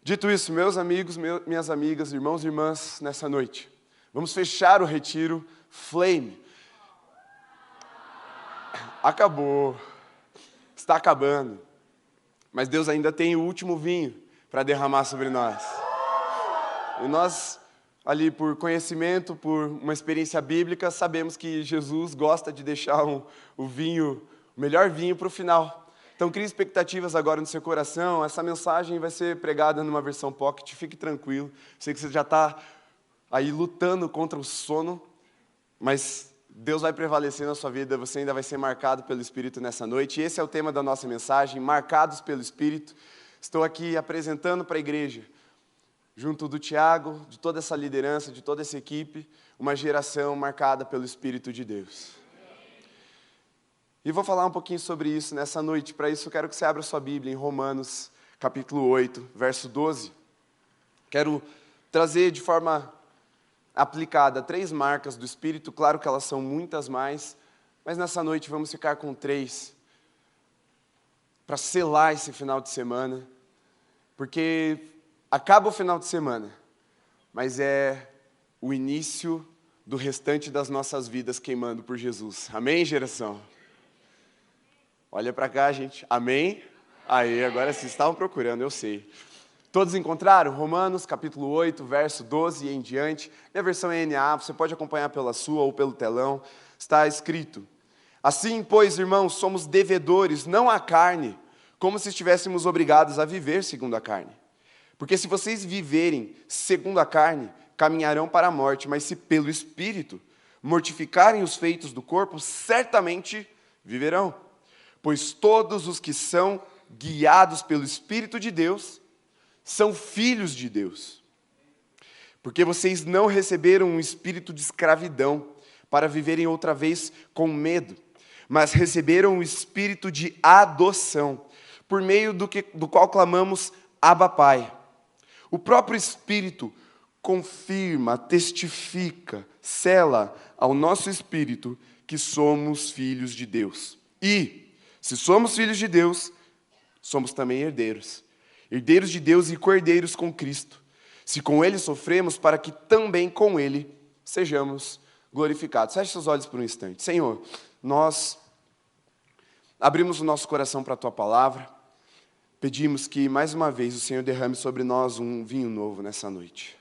Dito isso, meus amigos, minhas amigas, irmãos e irmãs, nessa noite, vamos fechar o retiro Flame. Acabou, está acabando, mas Deus ainda tem o último vinho para derramar sobre nós. E nós, ali por conhecimento, por uma experiência bíblica, sabemos que Jesus gosta de deixar o melhor vinho para o final. Então, crie expectativas agora no seu coração. Essa mensagem vai ser pregada numa versão pocket, fique tranquilo. Sei que você já está aí lutando contra o sono, mas Deus vai prevalecer na sua vida, você ainda vai ser marcado pelo Espírito nessa noite. E esse é o tema da nossa mensagem, marcados pelo Espírito. Estou aqui apresentando para a igreja, junto do Tiago, de toda essa liderança, de toda essa equipe, uma geração marcada pelo Espírito de Deus. E vou falar um pouquinho sobre isso nessa noite. Para isso, eu quero que você abra sua Bíblia em Romanos, capítulo 8, verso 12. Quero trazer de forma aplicada 3 marcas do Espírito. Claro que elas são muitas mais, mas nessa noite vamos ficar com 3 para selar esse final de semana, porque acaba o final de semana, mas é o início do restante das nossas vidas queimando por Jesus. Amém, geração? Olha para cá, gente. Amém? Aí, agora vocês estavam procurando, eu sei. Todos encontraram? Romanos, capítulo 8, verso 12 e em diante. Minha versão é NA, você pode acompanhar pela sua ou pelo telão. Está escrito: assim, pois, irmãos, somos devedores, não à carne, como se estivéssemos obrigados a viver segundo a carne. Porque se vocês viverem segundo a carne, caminharão para a morte, mas se pelo Espírito mortificarem os feitos do corpo, certamente viverão. Pois todos os que são guiados pelo Espírito de Deus são filhos de Deus. Porque vocês não receberam um espírito de escravidão para viverem outra vez com medo, mas receberam um espírito de adoção, por meio do qual clamamos Abba, Pai. O próprio Espírito confirma, testifica, sela ao nosso espírito que somos filhos de Deus. E, se somos filhos de Deus, somos também herdeiros. Herdeiros de Deus e co-herdeiros com Cristo. Se com Ele sofremos, para que também com Ele sejamos glorificados. Feche seus olhos por um instante. Senhor, nós abrimos o nosso coração para a Tua palavra. Pedimos que, mais uma vez, o Senhor derrame sobre nós um vinho novo nessa noite.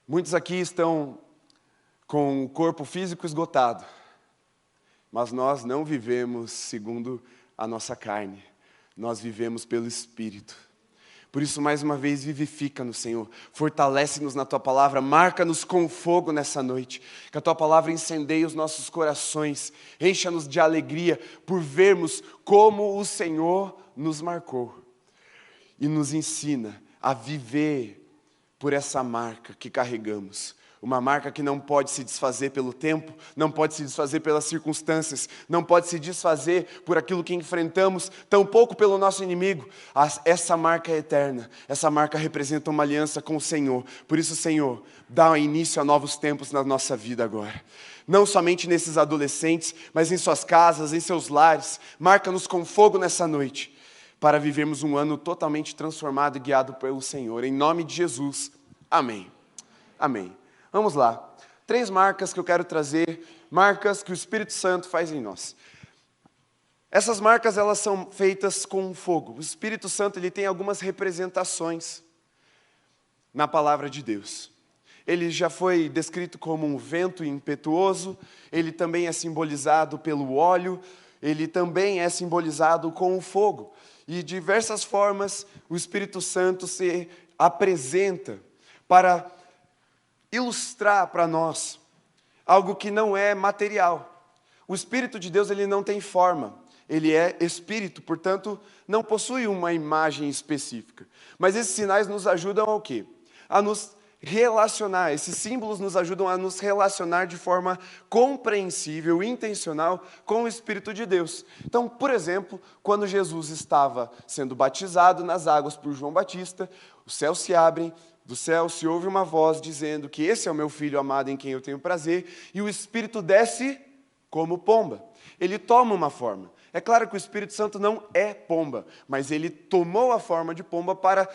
Muitos aqui estão com o corpo físico esgotado, mas nós não vivemos segundo a nossa carne, nós vivemos pelo Espírito. Por isso, mais uma vez, vivifica-nos, Senhor, fortalece-nos na Tua palavra, marca-nos com fogo nessa noite, que a Tua palavra incendeie os nossos corações, encha-nos de alegria por vermos como o Senhor nos marcou e nos ensina a viver por essa marca que carregamos. Uma marca que não pode se desfazer pelo tempo, não pode se desfazer pelas circunstâncias, não pode se desfazer por aquilo que enfrentamos, tampouco pelo nosso inimigo. Essa marca é eterna, essa marca representa uma aliança com o Senhor. Por isso, Senhor, dá início a novos tempos na nossa vida agora. Não somente nesses adolescentes, mas em suas casas, em seus lares. Marca-nos com fogo nessa noite, para vivermos um ano totalmente transformado e guiado pelo Senhor. Em nome de Jesus, amém. Amém. Vamos lá. 3 marcas que eu quero trazer, marcas que o Espírito Santo faz em nós. Essas marcas, elas são feitas com fogo. O Espírito Santo, ele tem algumas representações na palavra de Deus. Ele já foi descrito como um vento impetuoso, ele também é simbolizado pelo óleo, ele também é simbolizado com o fogo. E de diversas formas, o Espírito Santo se apresenta para ilustrar para nós algo que não é material. O Espírito de Deus, ele não tem forma, ele é Espírito, portanto, não possui uma imagem específica. Mas esses sinais nos ajudam ao quê? A nos relacionar, esses símbolos nos ajudam a nos relacionar de forma compreensível, intencional com o Espírito de Deus. Então, por exemplo, quando Jesus estava sendo batizado nas águas por João Batista, os céus se abrem, do céu se ouve uma voz dizendo que esse é o meu filho amado em quem eu tenho prazer, e o Espírito desce como pomba. Ele toma uma forma. É claro que o Espírito Santo não é pomba, mas ele tomou a forma de pomba para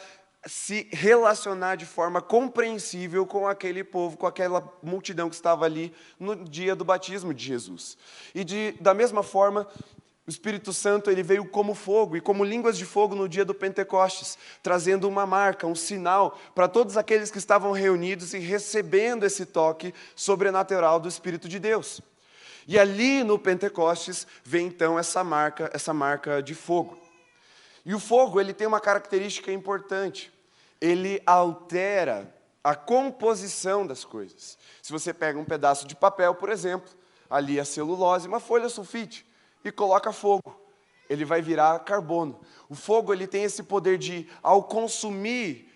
se relacionar de forma compreensível com aquele povo, com aquela multidão que estava ali no dia do batismo de Jesus. E da mesma forma, o Espírito Santo ele veio como fogo e como línguas de fogo no dia do Pentecostes, trazendo uma marca, um sinal para todos aqueles que estavam reunidos e recebendo esse toque sobrenatural do Espírito de Deus. E ali no Pentecostes vem então essa marca de fogo. E o fogo ele tem uma característica importante. Ele altera a composição das coisas. Se você pega um pedaço de papel, por exemplo, ali a celulose, uma folha sulfite, e coloca fogo, ele vai virar carbono. O fogo ele tem esse poder de, ao consumir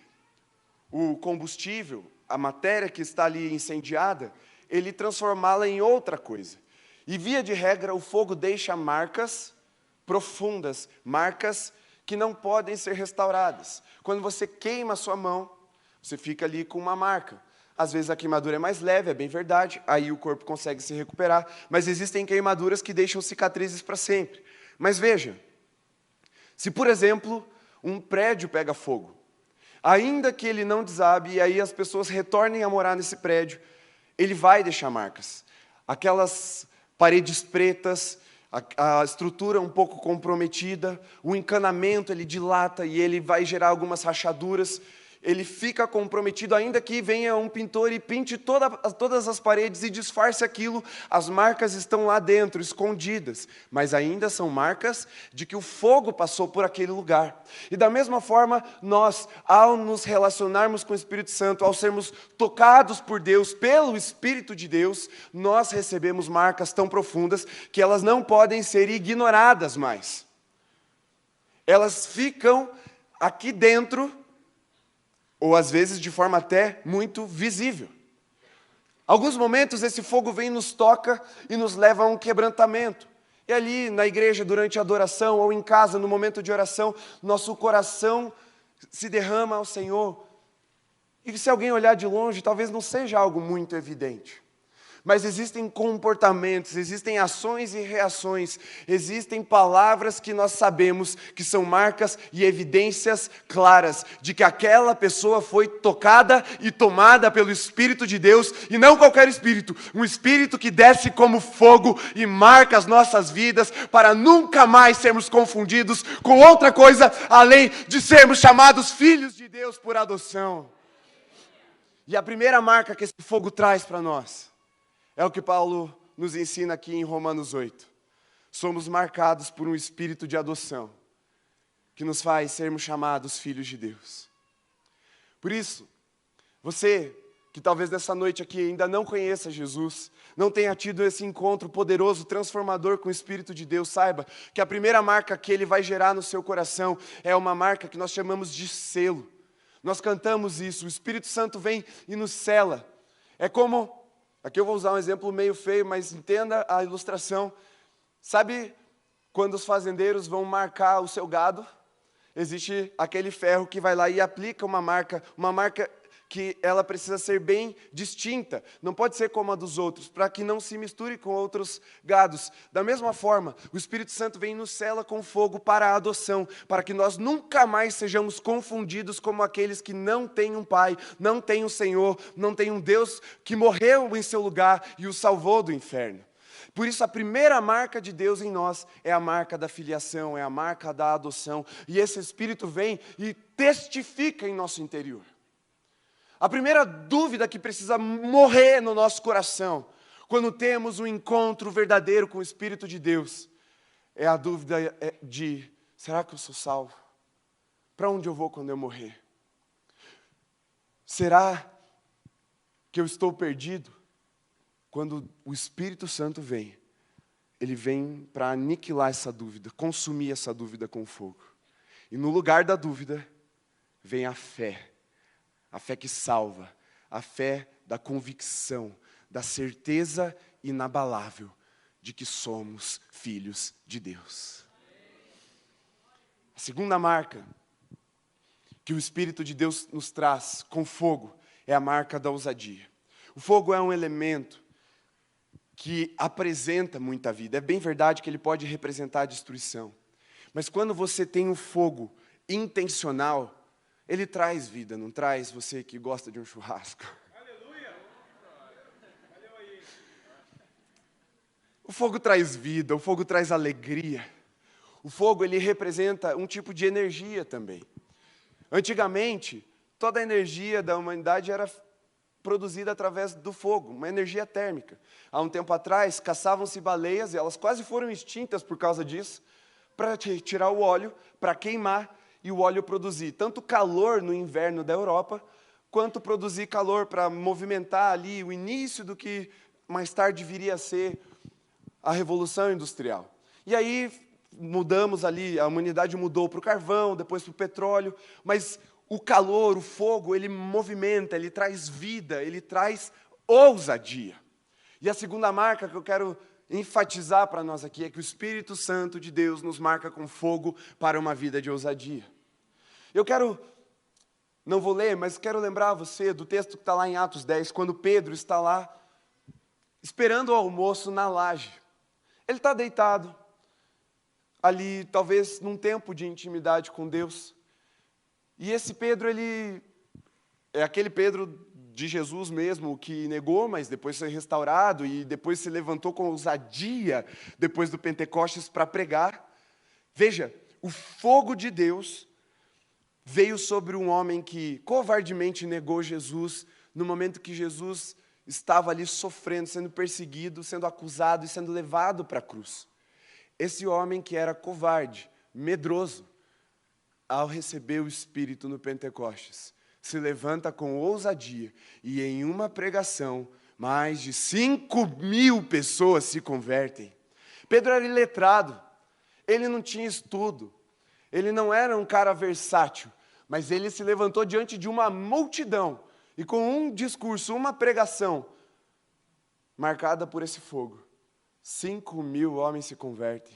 o combustível, a matéria que está ali incendiada, ele transformá-la em outra coisa. E via de regra, o fogo deixa marcas profundas, marcas que não podem ser restauradas. Quando você queima a sua mão, você fica ali com uma marca. Às vezes a queimadura é mais leve, é bem verdade, aí o corpo consegue se recuperar, mas existem queimaduras que deixam cicatrizes para sempre. Mas veja, se por exemplo, um prédio pega fogo, ainda que ele não desabe e aí as pessoas retornem a morar nesse prédio, ele vai deixar marcas. Aquelas paredes pretas, a estrutura um pouco comprometida, o encanamento ele dilata e ele vai gerar algumas rachaduras, ele fica comprometido, ainda que venha um pintor e pinte todas as paredes e disfarce aquilo, as marcas estão lá dentro, escondidas, mas ainda são marcas de que o fogo passou por aquele lugar. E da mesma forma, nós, ao nos relacionarmos com o Espírito Santo, ao sermos tocados por Deus, pelo Espírito de Deus, nós recebemos marcas tão profundas que elas não podem ser ignoradas mais. Elas ficam aqui dentro, ou às vezes de forma até muito visível. Alguns momentos esse fogo vem, nos toca e nos leva a um quebrantamento. E ali na igreja, durante a adoração, ou em casa, no momento de oração, nosso coração se derrama ao Senhor. E se alguém olhar de longe, talvez não seja algo muito evidente. Mas existem comportamentos, existem ações e reações, existem palavras que nós sabemos que são marcas e evidências claras de que aquela pessoa foi tocada e tomada pelo Espírito de Deus, e não qualquer Espírito, um Espírito que desce como fogo e marca as nossas vidas para nunca mais sermos confundidos com outra coisa, além de sermos chamados filhos de Deus por adoção. E a primeira marca que esse fogo traz para nós é o que Paulo nos ensina aqui em Romanos 8. Somos marcados por um espírito de adoção, que nos faz sermos chamados filhos de Deus. Por isso, você que talvez nessa noite aqui ainda não conheça Jesus, não tenha tido esse encontro poderoso, transformador com o Espírito de Deus, saiba que a primeira marca que Ele vai gerar no seu coração é uma marca que nós chamamos de selo. Nós cantamos isso, o Espírito Santo vem e nos sela. É como... Aqui eu vou usar um exemplo meio feio, mas entenda a ilustração. Sabe quando os fazendeiros vão marcar o seu gado? Existe aquele ferro que vai lá e aplica uma marca que ela precisa ser bem distinta. Não pode ser como a dos outros, para que não se misture com outros gados. Da mesma forma, o Espírito Santo vem e nos sela com fogo para a adoção, para que nós nunca mais sejamos confundidos como aqueles que não têm um Pai, não têm um Senhor, não têm um Deus que morreu em seu lugar e o salvou do inferno. Por isso, a primeira marca de Deus em nós é a marca da filiação, é a marca da adoção. E esse Espírito vem e testifica em nosso interior. A primeira dúvida que precisa morrer no nosso coração, quando temos um encontro verdadeiro com o Espírito de Deus, é a dúvida de: será que eu sou salvo? Para onde eu vou quando eu morrer? Será que eu estou perdido? Quando o Espírito Santo vem, ele vem para aniquilar essa dúvida, consumir essa dúvida com fogo. E no lugar da dúvida, vem a fé que salva, a fé da convicção, da certeza inabalável de que somos filhos de Deus. A segunda marca que o Espírito de Deus nos traz com fogo é a marca da ousadia. O fogo é um elemento que apresenta muita vida. É bem verdade que ele pode representar a destruição. Mas quando você tem um fogo intencional, ele traz vida, não traz? Você que gosta de um churrasco. Aleluia! Valeu aí. O fogo traz vida, o fogo traz alegria. O fogo, ele representa um tipo de energia também. Antigamente, toda a energia da humanidade era produzida através do fogo, uma energia térmica. Há um tempo atrás, caçavam-se baleias, e elas quase foram extintas por causa disso, para tirar o óleo, para queimar, e o óleo produzir tanto calor no inverno da Europa, quanto produzir calor para movimentar ali o início do que mais tarde viria a ser a Revolução Industrial. E aí mudamos ali, a humanidade mudou para o carvão, depois para o petróleo, mas o calor, o fogo, ele movimenta, ele traz vida, ele traz ousadia. E a segunda marca que eu quero enfatizar para nós aqui é que o Espírito Santo de Deus nos marca com fogo para uma vida de ousadia. Eu não vou ler, mas quero lembrar você do texto que está lá em Atos 10, quando Pedro está lá esperando o almoço na laje. Ele está deitado ali, talvez num tempo de intimidade com Deus. E esse Pedro, ele é aquele Pedro de Jesus mesmo, que negou, mas depois foi restaurado, e depois se levantou com ousadia, depois do Pentecostes, para pregar. Veja, o fogo de Deus veio sobre um homem que covardemente negou Jesus, no momento que Jesus estava ali sofrendo, sendo perseguido, sendo acusado e sendo levado para a cruz. Esse homem que era covarde, medroso, ao receber o Espírito no Pentecostes, se levanta com ousadia e em uma pregação, mais de 5.000 pessoas se convertem. Pedro era iletrado, ele não tinha estudo, ele não era um cara versátil, mas ele se levantou diante de uma multidão e com um discurso, uma pregação, marcada por esse fogo, 5.000 homens se convertem.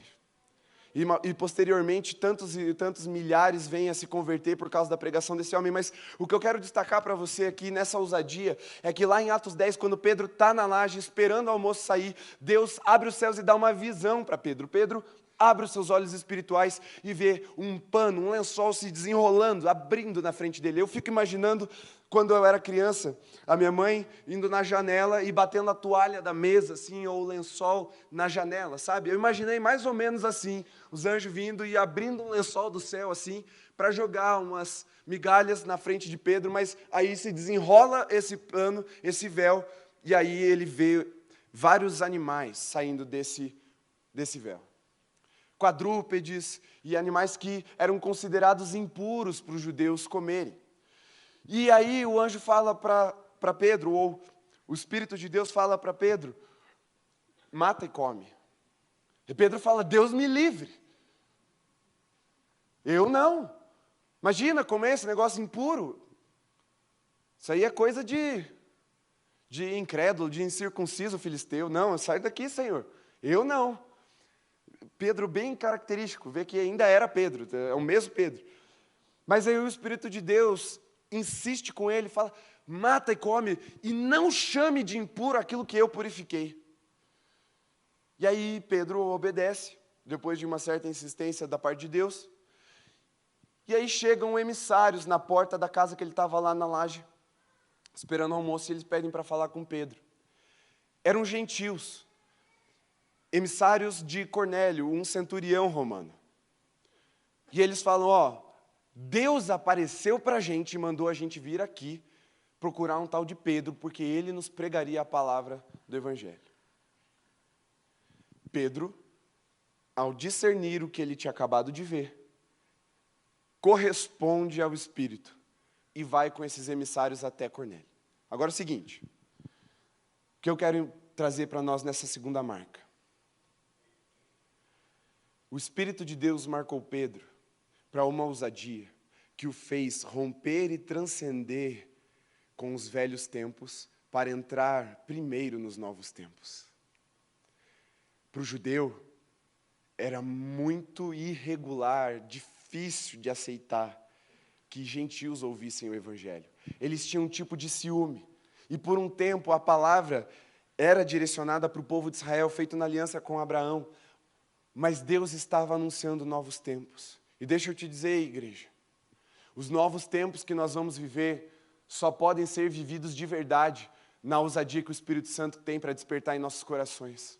E posteriormente, tantos e tantos milhares vêm a se converter por causa da pregação desse homem. Mas o que eu quero destacar para você aqui nessa ousadia é que lá em Atos 10, quando Pedro está na laje esperando o almoço sair, Deus abre os céus e dá uma visão para Pedro. Pedro abre os seus olhos espirituais e vê um pano, um lençol se desenrolando, abrindo na frente dele. Eu fico imaginando, quando eu era criança, a minha mãe indo na janela e batendo a toalha da mesa, assim, ou o lençol na janela, sabe? Eu imaginei mais ou menos assim, os anjos vindo e abrindo um lençol do céu, assim, para jogar umas migalhas na frente de Pedro, mas aí se desenrola esse pano, esse véu, e aí ele vê vários animais saindo desse véu. Quadrúpedes e animais que eram considerados impuros para os judeus comerem. E aí o anjo fala para Pedro, ou o Espírito de Deus fala para Pedro, mata e come. E Pedro fala, Deus me livre. Eu não. Imagina comer esse negócio impuro. Isso aí é coisa de incrédulo, de incircunciso filisteu. Não, sai daqui, Senhor. Eu não. Pedro bem característico, vê que ainda era Pedro, é o mesmo Pedro. Mas aí o Espírito de Deus insiste com ele, fala, mata e come, e não chame de impuro aquilo que eu purifiquei. E aí Pedro obedece, depois de uma certa insistência da parte de Deus. E aí chegam emissários na porta da casa que ele estava lá na laje, esperando o almoço, e eles pedem para falar com Pedro. Eram gentios, emissários de Cornélio, um centurião romano. E eles falam, Deus apareceu para a gente e mandou a gente vir aqui procurar um tal de Pedro, porque ele nos pregaria a palavra do Evangelho. Pedro, ao discernir o que ele tinha acabado de ver, corresponde ao Espírito e vai com esses emissários até Cornélio. Agora é o seguinte, o que eu quero trazer para nós nessa segunda marca. O Espírito de Deus marcou Pedro para uma ousadia que o fez romper e transcender com os velhos tempos para entrar primeiro nos novos tempos. Para o judeu, era muito irregular, difícil de aceitar que gentios ouvissem o Evangelho. Eles tinham um tipo de ciúme. E por um tempo a palavra era direcionada para o povo de Israel, feito na aliança com Abraão. Mas Deus estava anunciando novos tempos. E deixa eu te dizer, igreja, Os novos tempos que nós vamos viver só podem ser vividos de verdade na ousadia que o Espírito Santo tem para despertar em nossos corações.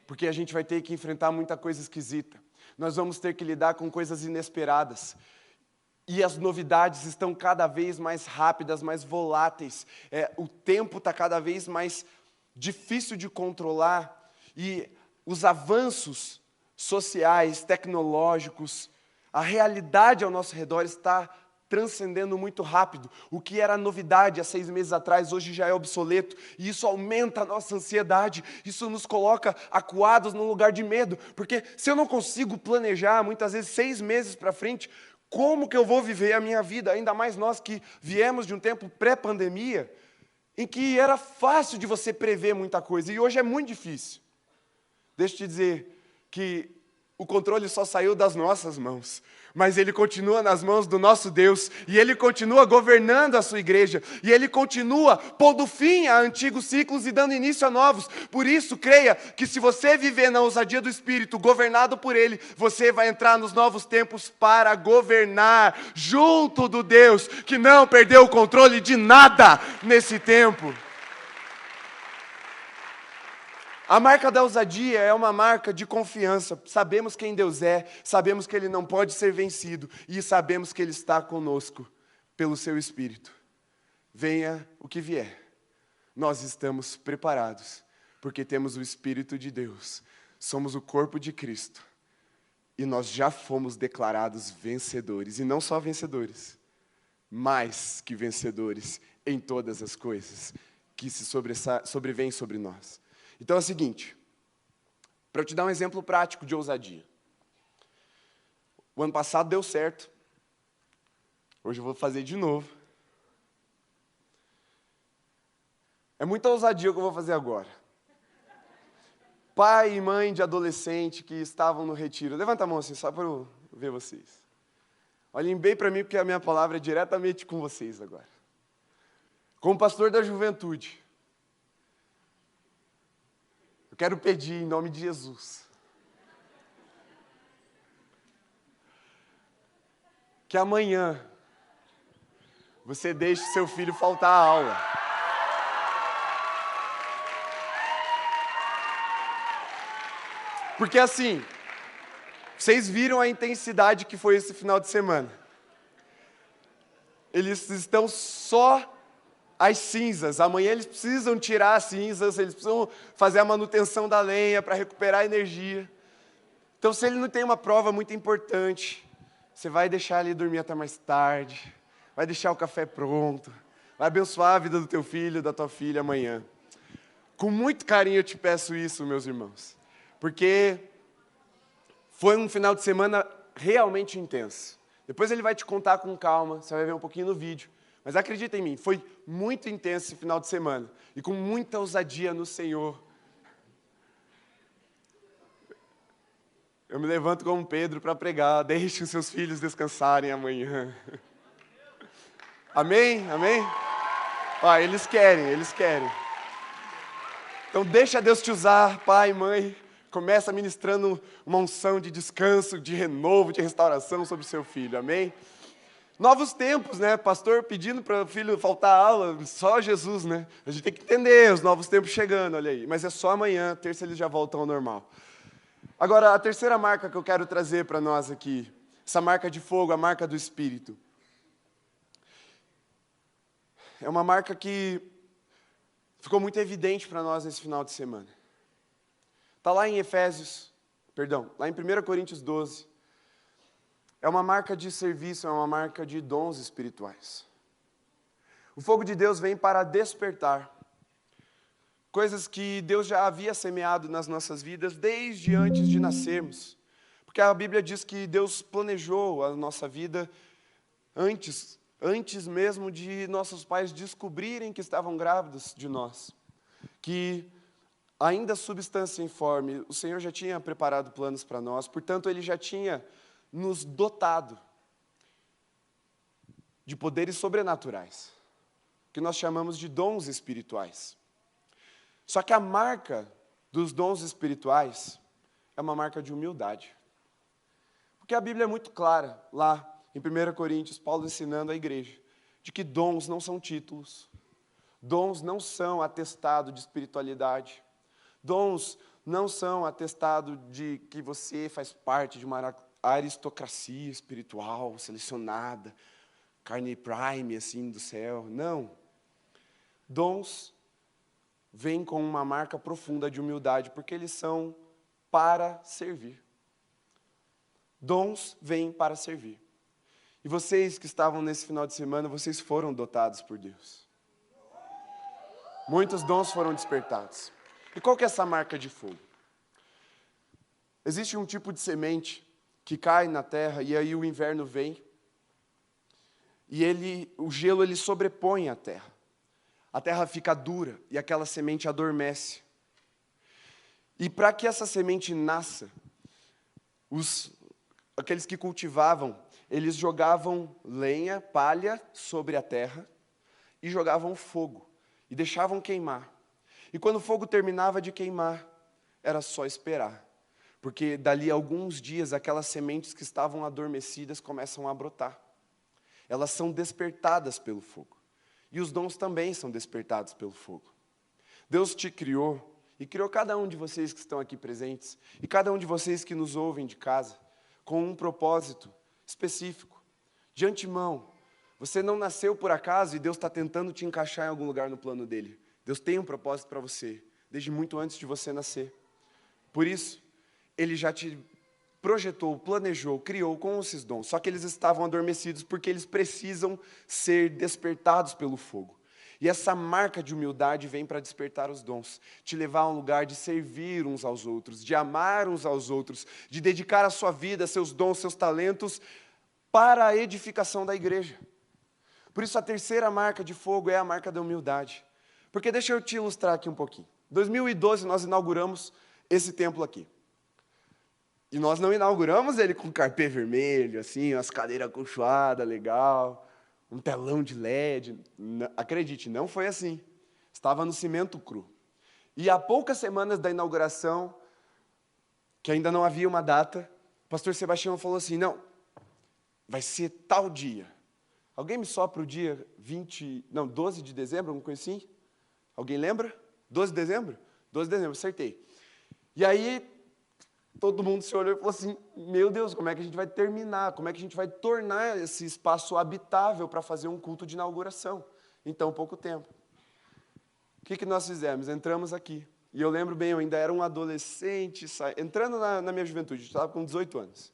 Porque a gente vai ter que enfrentar muita coisa esquisita. Nós vamos ter que lidar com coisas inesperadas. E as novidades estão cada vez mais rápidas, mais voláteis. O tempo está cada vez mais difícil de controlar. E os avanços sociais, tecnológicos, a realidade ao nosso redor está transcendendo muito rápido. O que era novidade há 6 meses atrás, hoje já é obsoleto. E isso aumenta a nossa ansiedade. Isso nos coloca acuados num lugar de medo. Porque se eu não consigo planejar, muitas vezes 6 meses para frente, como que eu vou viver a minha vida? Ainda mais nós que viemos de um tempo pré-pandemia, em que era fácil de você prever muita coisa. E hoje é muito difícil. Deixa eu te dizer que o controle só saiu das nossas mãos, mas ele continua nas mãos do nosso Deus, e ele continua governando a sua igreja, e ele continua pondo fim a antigos ciclos e dando início a novos. Por isso, creia que se você viver na ousadia do Espírito, governado por ele, você vai entrar nos novos tempos para governar junto do Deus que não perdeu o controle de nada nesse tempo. A marca da ousadia é uma marca de confiança. Sabemos quem Deus é, sabemos que Ele não pode ser vencido e sabemos que Ele está conosco pelo Seu Espírito. Venha o que vier, nós estamos preparados, porque temos o Espírito de Deus. Somos o corpo de Cristo e nós já fomos declarados vencedores. E não só vencedores, mais que vencedores em todas as coisas que se sobrevêm sobre nós. Então é o seguinte, para eu te dar um exemplo prático de ousadia. O ano passado deu certo, hoje eu vou fazer de novo. É muita ousadia o que eu vou fazer agora. Pai e mãe de adolescente que estavam no retiro, levanta a mão assim, só para eu ver vocês. Olhem bem para mim, porque a minha palavra é diretamente com vocês agora. Como pastor da juventude, quero pedir em nome de Jesus que amanhã você deixe seu filho faltar a aula. Porque assim, vocês viram a intensidade que foi esse final de semana. Eles estão só as cinzas. Amanhã eles precisam tirar as cinzas, eles precisam fazer a manutenção da lenha para recuperar a energia. Então, se ele não tem uma prova muito importante, você vai deixar ele dormir até mais tarde, vai deixar o café pronto, vai abençoar a vida do teu filho, da tua filha amanhã. Com muito carinho eu te peço isso, meus irmãos, porque foi um final de semana realmente intenso. Depois ele vai te contar com calma, você vai ver um pouquinho no vídeo. Mas acredita em mim, foi muito intenso esse final de semana. E com muita ousadia no Senhor. Eu me levanto como Pedro para pregar. Deixe os seus filhos descansarem amanhã. Amém? Amém? Eles querem. Então deixa Deus te usar, pai, mãe. Começa ministrando uma unção de descanso, de renovo, de restauração sobre o seu filho. Amém? Novos tempos, né? Pastor pedindo para o filho faltar aula, só Jesus, né? A gente tem que entender os novos tempos chegando, olha aí. Mas é só amanhã, terça eles já voltam ao normal. Agora, a terceira marca que eu quero trazer para nós aqui, essa marca de fogo, a marca do Espírito. É uma marca que ficou muito evidente para nós nesse final de semana. Está lá em lá em 1 Coríntios 12. É uma marca de serviço, é uma marca de dons espirituais. O fogo de Deus vem para despertar coisas que Deus já havia semeado nas nossas vidas desde antes de nascermos. Porque a Bíblia diz que Deus planejou a nossa vida antes mesmo de nossos pais descobrirem que estavam grávidos de nós. Que ainda substância informe, o Senhor já tinha preparado planos para nós, portanto Ele já tinha nos dotado de poderes sobrenaturais, que nós chamamos de dons espirituais. Só que a marca dos dons espirituais é uma marca de humildade. Porque a Bíblia é muito clara lá em 1 Coríntios, Paulo ensinando a igreja de que dons não são títulos, dons não são atestado de espiritualidade, dons não são atestado de que você faz parte de uma aristocracia espiritual selecionada, carne prime, assim, do céu. Não. Dons vêm com uma marca profunda de humildade, porque eles são para servir. Dons vêm para servir. E vocês que estavam nesse final de semana, vocês foram dotados por Deus. Muitos dons foram despertados. E qual que é essa marca de fogo? Existe um tipo de semente que cai na terra e aí o inverno vem e o gelo ele sobrepõe a terra. A terra fica dura e aquela semente adormece. E para que essa semente nasça, aqueles que cultivavam, eles jogavam lenha, palha sobre a terra e jogavam fogo e deixavam queimar. E quando o fogo terminava de queimar, era só esperar. Porque dali a alguns dias, aquelas sementes que estavam adormecidas começam a brotar. Elas são despertadas pelo fogo. E os dons também são despertados pelo fogo. Deus te criou, e criou cada um de vocês que estão aqui presentes, e cada um de vocês que nos ouvem de casa, com um propósito específico. De antemão, você não nasceu por acaso e Deus está tentando te encaixar em algum lugar no plano dele. Deus tem um propósito para você, desde muito antes de você nascer. Por isso, Ele já te projetou, planejou, criou com esses dons. Só que eles estavam adormecidos porque eles precisam ser despertados pelo fogo. E essa marca de humildade vem para despertar os dons, te levar a um lugar de servir uns aos outros, de amar uns aos outros, de dedicar a sua vida, seus dons, seus talentos para a edificação da igreja. Por isso a terceira marca de fogo é a marca da humildade. Porque deixa eu te ilustrar aqui um pouquinho. Em 2012 nós inauguramos esse templo aqui. E nós não inauguramos ele com carpê vermelho, assim, as cadeiras acolchoadas, legal, um telão de LED. Acredite, não foi assim. Estava no cimento cru. E há poucas semanas da inauguração, que ainda não havia uma data, o pastor Sebastião falou assim, não, vai ser tal dia. Alguém me sopra o dia 12 de dezembro, alguma coisa assim? Alguém lembra? 12 de dezembro? 12 de dezembro, acertei. E aí, todo mundo se olhou e falou assim, meu Deus, como é que a gente vai terminar? Como é que a gente vai tornar esse espaço habitável para fazer um culto de inauguração em tão pouco tempo? O que nós fizemos? Entramos aqui. E eu lembro bem, eu ainda era um adolescente, entrando na minha juventude, estava com 18 anos.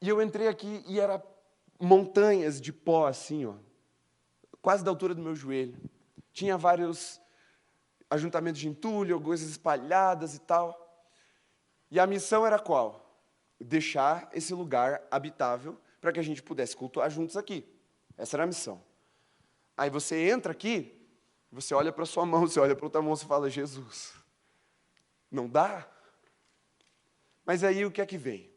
E eu entrei aqui e era montanhas de pó, assim, ó, quase da altura do meu joelho. Tinha vários ajuntamentos de entulho, coisas espalhadas e tal. E a missão era qual? Deixar esse lugar habitável para que a gente pudesse cultuar juntos aqui. Essa era a missão. Aí você entra aqui, você olha para a sua mão, você olha para outra mão e fala, Jesus, não dá? Mas aí o que é que vem?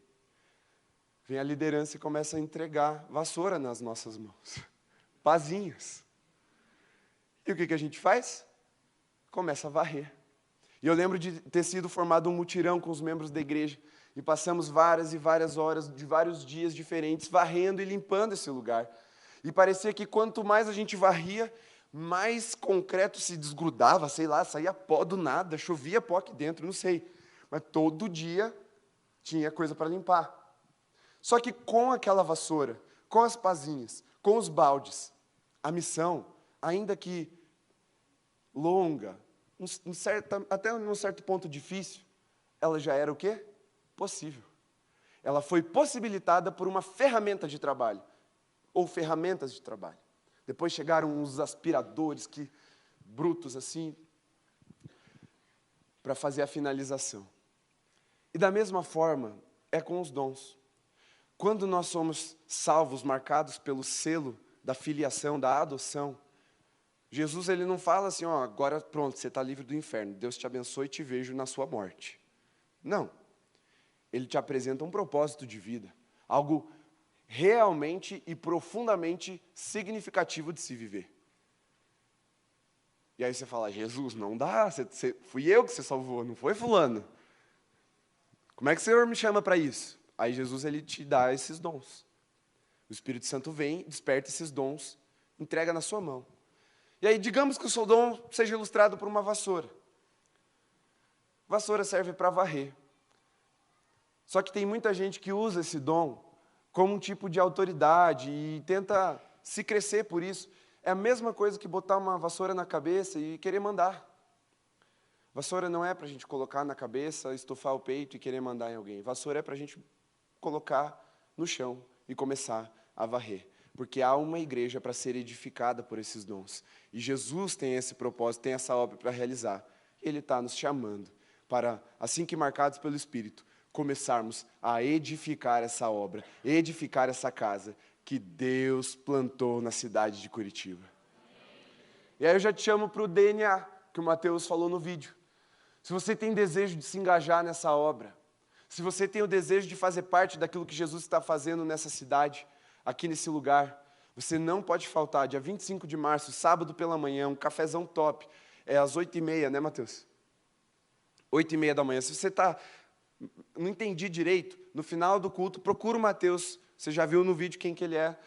Vem a liderança e começa a entregar vassoura nas nossas mãos. Pazinhas. E o que a gente faz? Começa a varrer. E eu lembro de ter sido formado um mutirão com os membros da igreja, e passamos várias e várias horas, de vários dias diferentes, varrendo e limpando esse lugar. E parecia que quanto mais a gente varria, mais concreto se desgrudava, sei lá, saía pó do nada, chovia pó aqui dentro, não sei. Mas todo dia tinha coisa para limpar. Só que com aquela vassoura, com as pazinhas, com os baldes, a missão, ainda que longa, até num certo ponto difícil, ela já era o quê? Possível. Ela foi possibilitada por uma ferramenta de trabalho, ou ferramentas de trabalho. Depois chegaram uns aspiradores brutos assim, para fazer a finalização. E da mesma forma, é com os dons. Quando nós somos salvos, marcados pelo selo da filiação, da adoção, Jesus ele não fala assim, ó, agora pronto, você está livre do inferno, Deus te abençoe e te vejo na sua morte. Não. Ele te apresenta um propósito de vida, algo realmente e profundamente significativo de se viver. E aí você fala, Jesus, não dá, fui eu que você salvou, não foi fulano. Como é que o Senhor me chama para isso? Aí Jesus, ele te dá esses dons. O Espírito Santo vem, desperta esses dons, entrega na sua mão. E aí, digamos que o seu dom seja ilustrado por uma vassoura. Vassoura serve para varrer. Só que tem muita gente que usa esse dom como um tipo de autoridade e tenta se crescer por isso. É a mesma coisa que botar uma vassoura na cabeça e querer mandar. Vassoura não é para a gente colocar na cabeça, estufar o peito e querer mandar em alguém. Vassoura é para a gente colocar no chão e começar a varrer. Porque há uma igreja para ser edificada por esses dons. E Jesus tem esse propósito, tem essa obra para realizar. Ele está nos chamando para, assim que marcados pelo Espírito, começarmos a edificar essa obra, edificar essa casa que Deus plantou na cidade de Curitiba. E aí eu já te chamo para o DNA, que o Mateus falou no vídeo. Se você tem desejo de se engajar nessa obra, se você tem o desejo de fazer parte daquilo que Jesus está fazendo nessa cidade, aqui nesse lugar, você não pode faltar, dia 25 de março, sábado pela manhã, um cafezão top, é às 8h30, né, Mateus? 8h30 da manhã. Se você não entendi direito, no final do culto, procura o Mateus, você já viu no vídeo quem que ele é,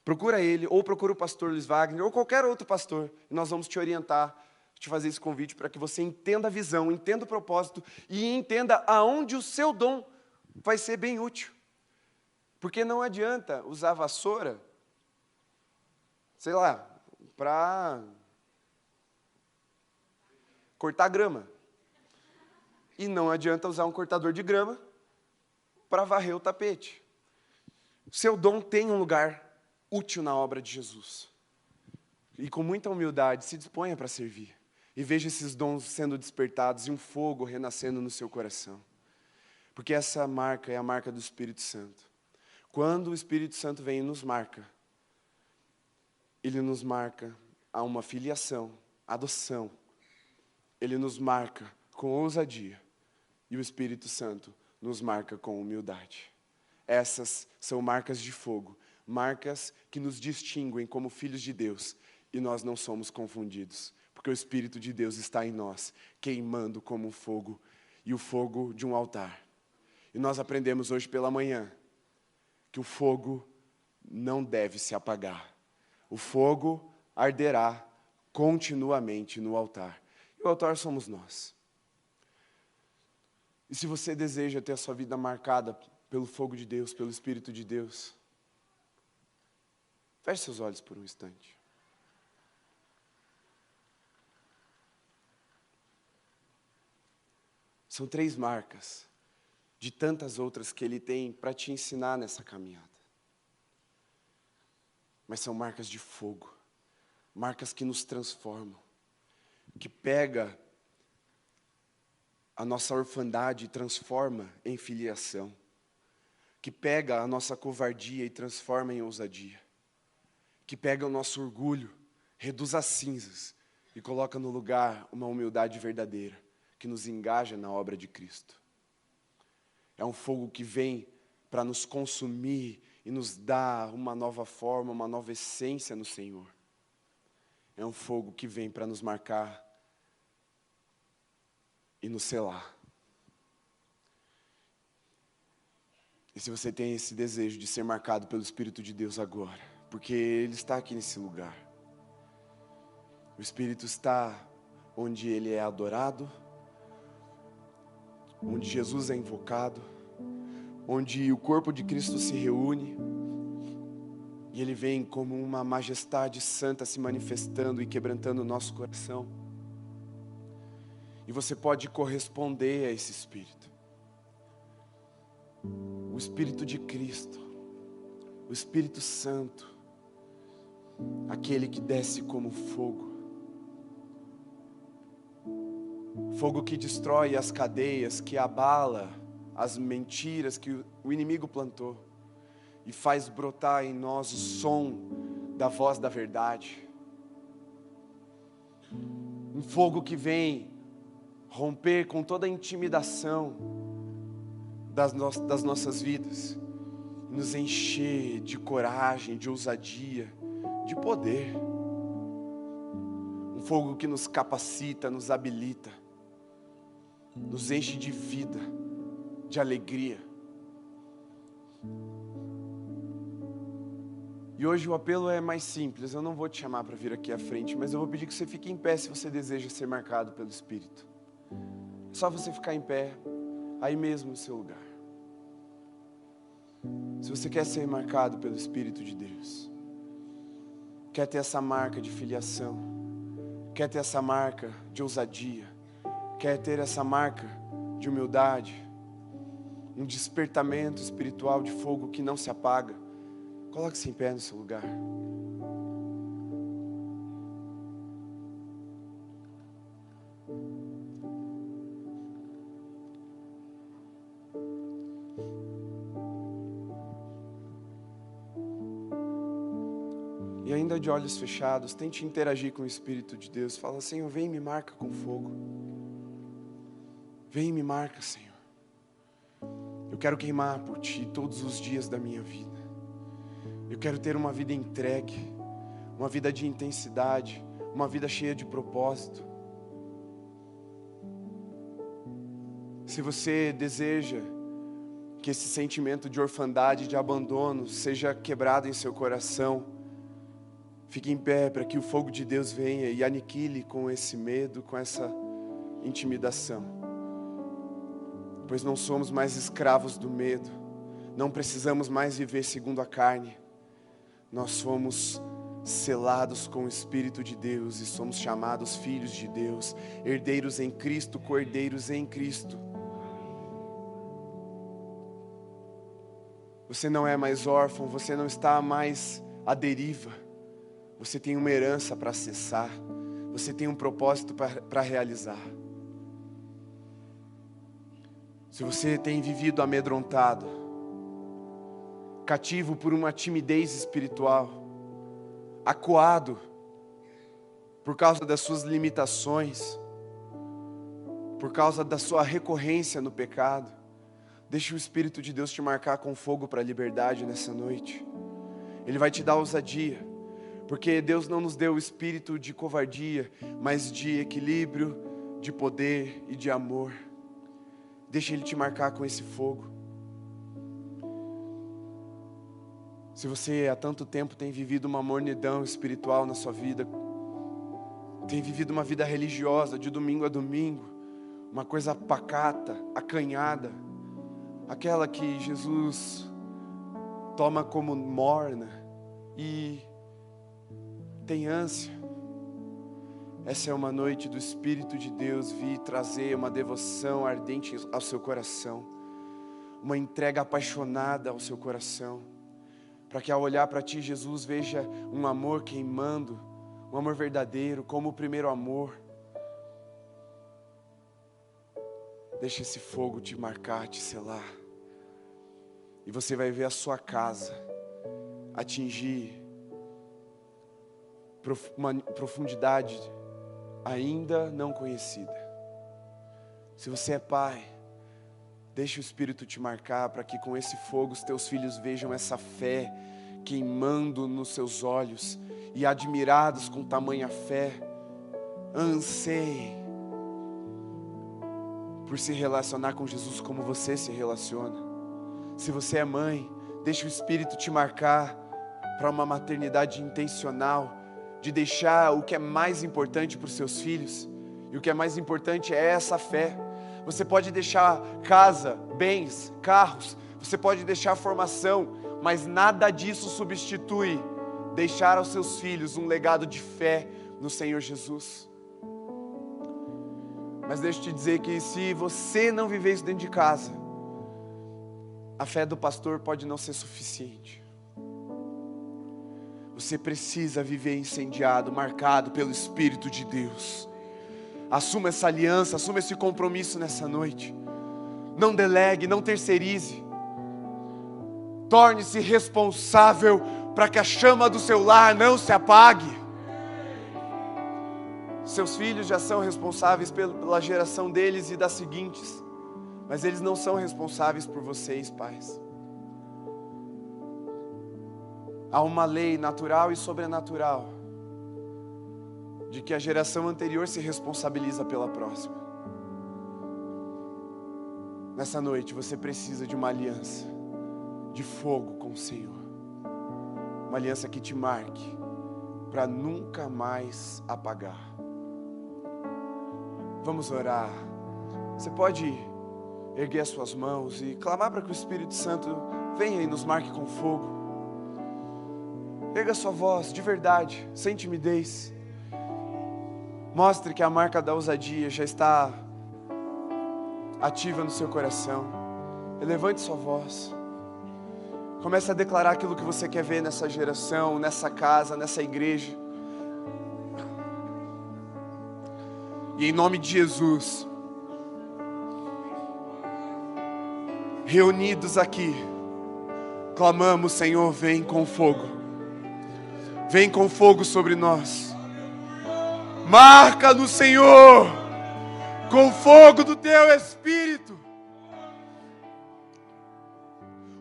procura ele, ou procura o pastor Luiz Wagner, ou qualquer outro pastor, e nós vamos te orientar, te fazer esse convite para que você entenda a visão, entenda o propósito e entenda aonde o seu dom vai ser bem útil. Porque não adianta usar vassoura, sei lá, para cortar grama. E não adianta usar um cortador de grama para varrer o tapete. Seu dom tem um lugar útil na obra de Jesus. E com muita humildade, se disponha para servir. E veja esses dons sendo despertados e um fogo renascendo no seu coração. Porque essa marca é a marca do Espírito Santo. Quando o Espírito Santo vem e nos marca, ele nos marca a uma filiação, adoção. Ele nos marca com ousadia. E o Espírito Santo nos marca com humildade. Essas são marcas de fogo, marcas que nos distinguem como filhos de Deus. E nós não somos confundidos. Porque o Espírito de Deus está em nós, queimando como um fogo, e o fogo de um altar. E nós aprendemos hoje pela manhã que o fogo não deve se apagar. O fogo arderá continuamente no altar. E o altar somos nós. E se você deseja ter a sua vida marcada pelo fogo de Deus, pelo Espírito de Deus, feche seus olhos por um instante. São 3 marcas, de tantas outras que Ele tem para te ensinar nessa caminhada. Mas são marcas de fogo, marcas que nos transformam, que pega a nossa orfandade e transforma em filiação, que pega a nossa covardia e transforma em ousadia, que pega o nosso orgulho, reduz a cinzas e coloca no lugar uma humildade verdadeira, que nos engaja na obra de Cristo. É um fogo que vem para nos consumir e nos dar uma nova forma, uma nova essência no Senhor. É um fogo que vem para nos marcar e nos selar. E se você tem esse desejo de ser marcado pelo Espírito de Deus agora, porque Ele está aqui nesse lugar. O Espírito está onde Ele é adorado, onde Jesus é invocado, onde o corpo de Cristo se reúne, e Ele vem como uma majestade santa se manifestando e quebrantando o nosso coração. E você pode corresponder a esse Espírito. O Espírito de Cristo, o Espírito Santo, aquele que desce como fogo. Fogo que destrói as cadeias, que abala as mentiras que o inimigo plantou e faz brotar em nós o som da voz da verdade. Um fogo que vem romper com toda a intimidação das nossas vidas, nos encher de coragem, de ousadia, de poder. Um fogo que nos capacita, nos habilita, nos enche de vida, de alegria. E hoje o apelo é mais simples, eu não vou te chamar para vir aqui à frente, mas eu vou pedir que você fique em pé se você deseja ser marcado pelo Espírito. É só você ficar em pé, aí mesmo no seu lugar. Se você quer ser marcado pelo Espírito de Deus, quer ter essa marca de filiação, quer ter essa marca de ousadia, quer ter essa marca de humildade, um despertamento espiritual de fogo que não se apaga, coloque-se em pé no seu lugar. E ainda de olhos fechados, tente interagir com o Espírito de Deus. Fala, Senhor, vem e me marca com fogo. Vem e me marca, Senhor. Eu quero queimar por Ti todos os dias da minha vida. Eu quero ter uma vida entregue, uma vida de intensidade, uma vida cheia de propósito. Se você deseja que esse sentimento de orfandade, de abandono, seja quebrado em seu coração, fique em pé para que o fogo de Deus venha e aniquile com esse medo, com essa intimidação. Pois não somos mais escravos do medo, não precisamos mais viver segundo a carne. Nós fomos selados com o Espírito de Deus e somos chamados filhos de Deus, herdeiros em Cristo, co-herdeiros em Cristo. Você não é mais órfão, você não está mais à deriva. Você tem uma herança para acessar, você tem um propósito para realizar. Se você tem vivido amedrontado, cativo por uma timidez espiritual, acuado por causa das suas limitações, por causa da sua recorrência no pecado, deixe o Espírito de Deus te marcar com fogo para a liberdade nessa noite. Ele vai te dar ousadia. Porque Deus não nos deu o espírito de covardia, mas de equilíbrio, de poder e de amor. Deixa Ele te marcar com esse fogo. Se você há tanto tempo tem vivido uma mornidão espiritual na sua vida, tem vivido uma vida religiosa de domingo a domingo, uma coisa pacata, acanhada, aquela que Jesus toma como morna e tem ânsia. Essa é uma noite do Espírito de Deus vir trazer uma devoção ardente ao seu coração, uma entrega apaixonada ao seu coração, para que ao olhar para ti, Jesus veja um amor queimando, um amor verdadeiro, como o primeiro amor. Deixa esse fogo te marcar, te selar, e você vai ver a sua casa atingir uma profundidade ainda não conhecida. Se você é pai, deixe o Espírito te marcar para que com esse fogo os teus filhos vejam essa fé queimando nos seus olhos e admirados com tamanha fé, anseiem por se relacionar com Jesus como você se relaciona. Se você é mãe, deixe o Espírito te marcar para uma maternidade intencional, de deixar o que é mais importante para os seus filhos, e o que é mais importante é essa fé. Você pode deixar casa, bens, carros, você pode deixar formação, mas nada disso substitui deixar aos seus filhos um legado de fé no Senhor Jesus. Mas deixa eu te dizer que se você não viver isso dentro de casa, a fé do pastor pode não ser suficiente. Você precisa viver incendiado, marcado pelo Espírito de Deus. Assuma essa aliança, assuma esse compromisso nessa noite. Não delegue, não terceirize. Torne-se responsável para que a chama do seu lar não se apague. Seus filhos já são responsáveis pela geração deles e das seguintes, mas eles não são responsáveis por vocês, pais. Há uma lei natural e sobrenatural de que a geração anterior se responsabiliza pela próxima. Nessa noite você precisa de uma aliança. de fogo com o Senhor. Uma aliança que te marque para nunca mais apagar. Vamos orar. Você pode erguer as suas mãos e clamar para que o Espírito Santo venha e nos marque com fogo. Erga a sua voz de verdade, sem timidez. Mostre que a marca da ousadia já está ativa no seu coração. E levante sua voz. Comece a declarar aquilo que você quer ver nessa geração, nessa casa, nessa igreja. E em nome de Jesus, reunidos aqui, clamamos, Senhor, vem com fogo. Vem com fogo sobre nós. Marca-nos, Senhor, com fogo do Teu Espírito.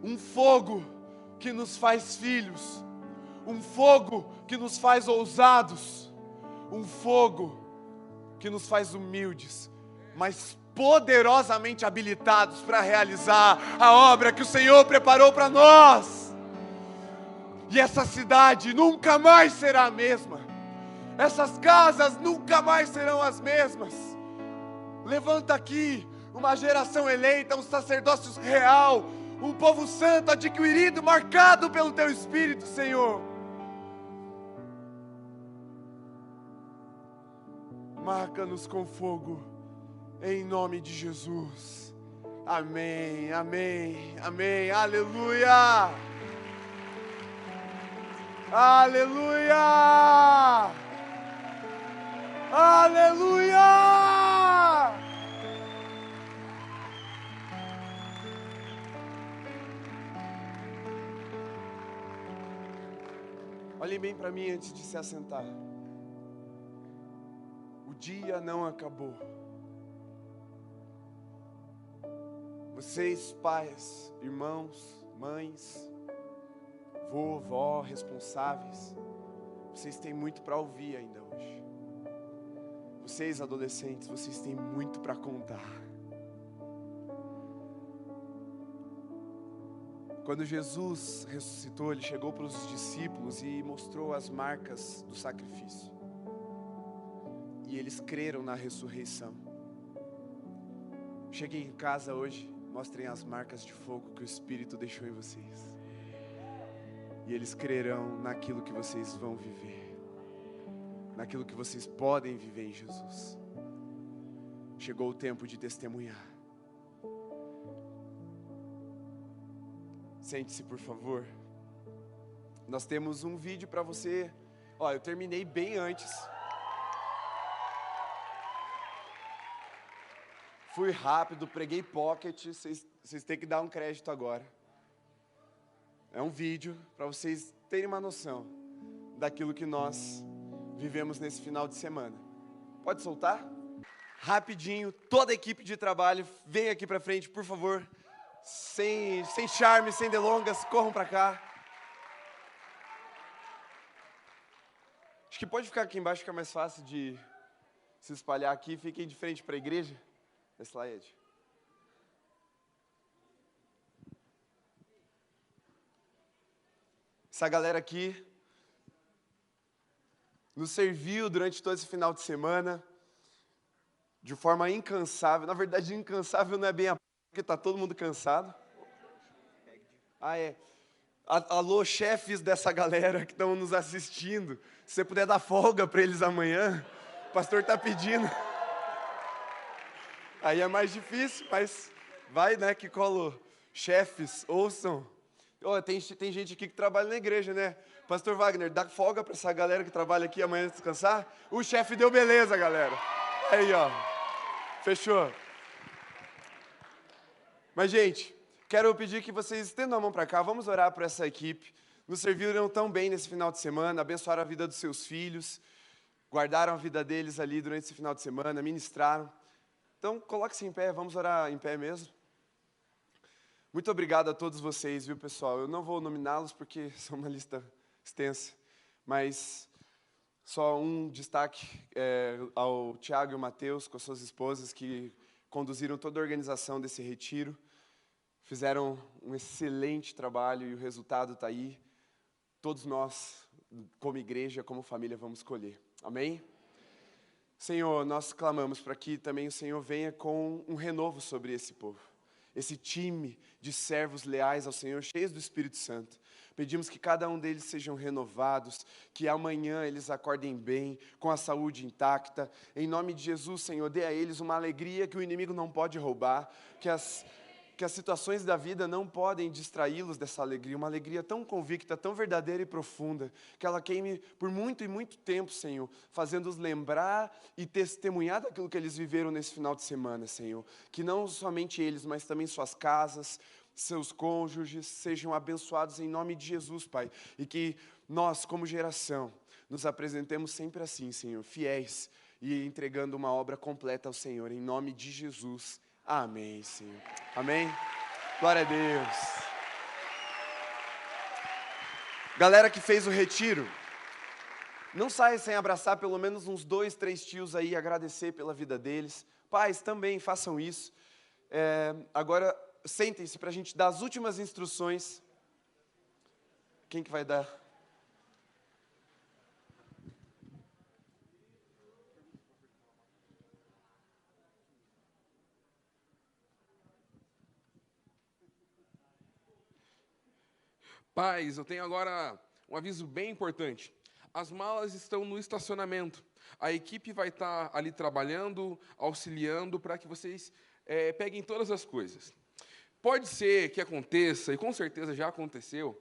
Um fogo que nos faz filhos. Um fogo que nos faz ousados. Um fogo que nos faz humildes, mas poderosamente habilitados para realizar a obra que o Senhor preparou para nós. E essa cidade nunca mais será a mesma. Essas casas nunca mais serão as mesmas. Levanta aqui uma geração eleita, um sacerdócio real, um povo santo, adquirido, marcado pelo Teu Espírito, Senhor. Marca-nos com fogo, em nome de Jesus. Amém, amém, amém, aleluia! Aleluia! Aleluia! Olhem bem para mim antes de se assentar. O dia não acabou. Vocês, pais, irmãos, mães, vó, responsáveis, vocês têm muito para ouvir ainda hoje. Vocês, adolescentes, vocês têm muito para contar. Quando Jesus ressuscitou, Ele chegou para os discípulos e mostrou as marcas do sacrifício. E eles creram na ressurreição. Cheguem em casa hoje, mostrem as marcas de fogo que o Espírito deixou em vocês. E eles crerão naquilo que vocês vão viver, naquilo que vocês podem viver em Jesus. Chegou o tempo de testemunhar. Sente-se, por favor. Nós temos um vídeo para você. Ó, eu terminei bem antes. Fui rápido, preguei pocket, vocês têm que dar um crédito agora. É um vídeo para vocês terem uma noção daquilo que nós vivemos nesse final de semana. Pode soltar? Rapidinho, toda a equipe de trabalho, vem aqui para frente, por favor. Sem charme, sem delongas, corram para cá. Acho que pode ficar aqui embaixo, fica mais fácil de se espalhar aqui. Fiquem de frente para a igreja. Esse lá, Ed. Essa galera aqui nos serviu durante todo esse final de semana de forma incansável. Na verdade, incansável não é bem a porque está todo mundo cansado. Ah, é. Alô, chefes dessa galera que estão nos assistindo. Se você puder dar folga para eles amanhã, o pastor está pedindo. Aí é mais difícil, mas vai, né, que colo. Chefes, ouçam. Oh, tem gente aqui que trabalha na igreja, né? Pastor Wagner, dá folga para essa galera que trabalha aqui amanhã descansar? O chefe deu beleza, galera. Aí, ó. Fechou. Mas, gente, quero pedir que vocês estendam a mão para cá. Vamos orar por essa equipe. Nos serviram tão bem nesse final de semana, abençoaram a vida dos seus filhos, guardaram a vida deles ali durante esse final de semana, ministraram. Então, coloque-se em pé, vamos orar em pé mesmo. Muito obrigado a todos vocês, viu, pessoal? Eu não vou nominá-los porque são uma lista extensa, mas só um destaque ao Tiago e ao Mateus, com as suas esposas, que conduziram toda a organização desse retiro. fizeram um excelente trabalho e o resultado está aí. Todos nós, como igreja, como família, vamos colher. Amém? Senhor, nós clamamos para que também o Senhor venha com um renovo sobre esse povo. Esse time de servos leais ao Senhor, cheios do Espírito Santo. Pedimos que cada um deles sejam renovados, que amanhã eles acordem bem, com a saúde intacta. Em nome de Jesus, Senhor, dê a eles uma alegria que o inimigo não pode roubar, que as situações da vida não podem distraí-los dessa alegria, uma alegria tão convicta, tão verdadeira e profunda, que ela queime por muito e muito tempo, Senhor, fazendo-os lembrar e testemunhar daquilo que eles viveram nesse final de semana, Senhor. Que não somente eles, mas também suas casas, seus cônjuges sejam abençoados em nome de Jesus, Pai. E que nós, como geração, nos apresentemos sempre assim, Senhor, fiéis e entregando uma obra completa ao Senhor, em nome de Jesus. Amém, Senhor. Amém? Glória a Deus. Galera que fez o retiro, não saia sem abraçar pelo menos uns 2, 3 tios aí, agradecer pela vida deles. Pais, também façam isso. Agora, sentem-se para a gente dar as últimas instruções. Quem que vai dar? Pais, eu tenho agora um aviso bem importante. As malas estão no estacionamento. A equipe vai estar ali trabalhando, auxiliando para que vocês peguem todas as coisas. Pode ser que aconteça, e com certeza já aconteceu,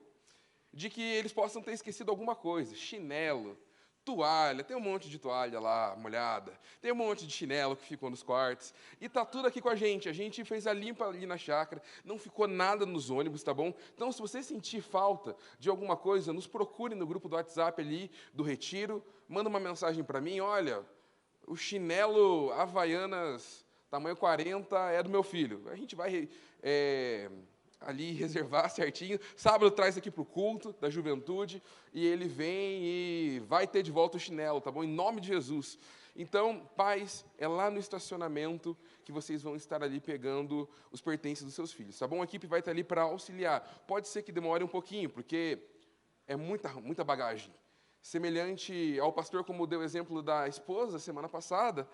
de que eles possam ter esquecido alguma coisa, chinelo, toalha, tem um monte de toalha lá molhada, tem um monte de chinelo que ficou nos quartos, e tá tudo aqui com a gente fez a limpa ali na chácara, não ficou nada nos ônibus, tá bom? Então, se você sentir falta de alguma coisa, nos procure no grupo do WhatsApp ali, do Retiro, manda uma mensagem para mim, olha, o chinelo Havaianas tamanho 40 é do meu filho, a gente vai ali reservar certinho. Sábado traz aqui para o culto da juventude e ele vem e vai ter de volta o chinelo, tá bom? Em nome de Jesus. Então, pais, é lá no estacionamento que vocês vão estar ali pegando os pertences dos seus filhos, tá bom? A equipe vai estar ali para auxiliar. Pode ser que demore um pouquinho, porque é muita bagagem. Semelhante ao pastor, como deu o exemplo da esposa semana passada,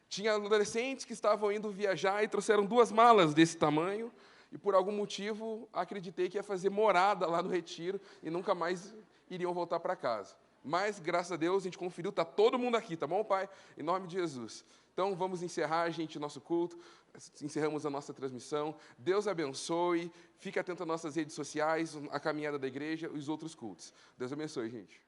tinha adolescentes que estavam indo viajar e trouxeram 2 malas desse tamanho, e por algum motivo acreditei que ia fazer morada lá no retiro e nunca mais iriam voltar para casa. Mas, graças a Deus, a gente conferiu, está todo mundo aqui, tá bom, Pai? Em nome de Jesus. Então, vamos encerrar, gente, o nosso culto, encerramos a nossa transmissão. Deus abençoe, fique atento às nossas redes sociais, a caminhada da igreja e os outros cultos. Deus abençoe, gente.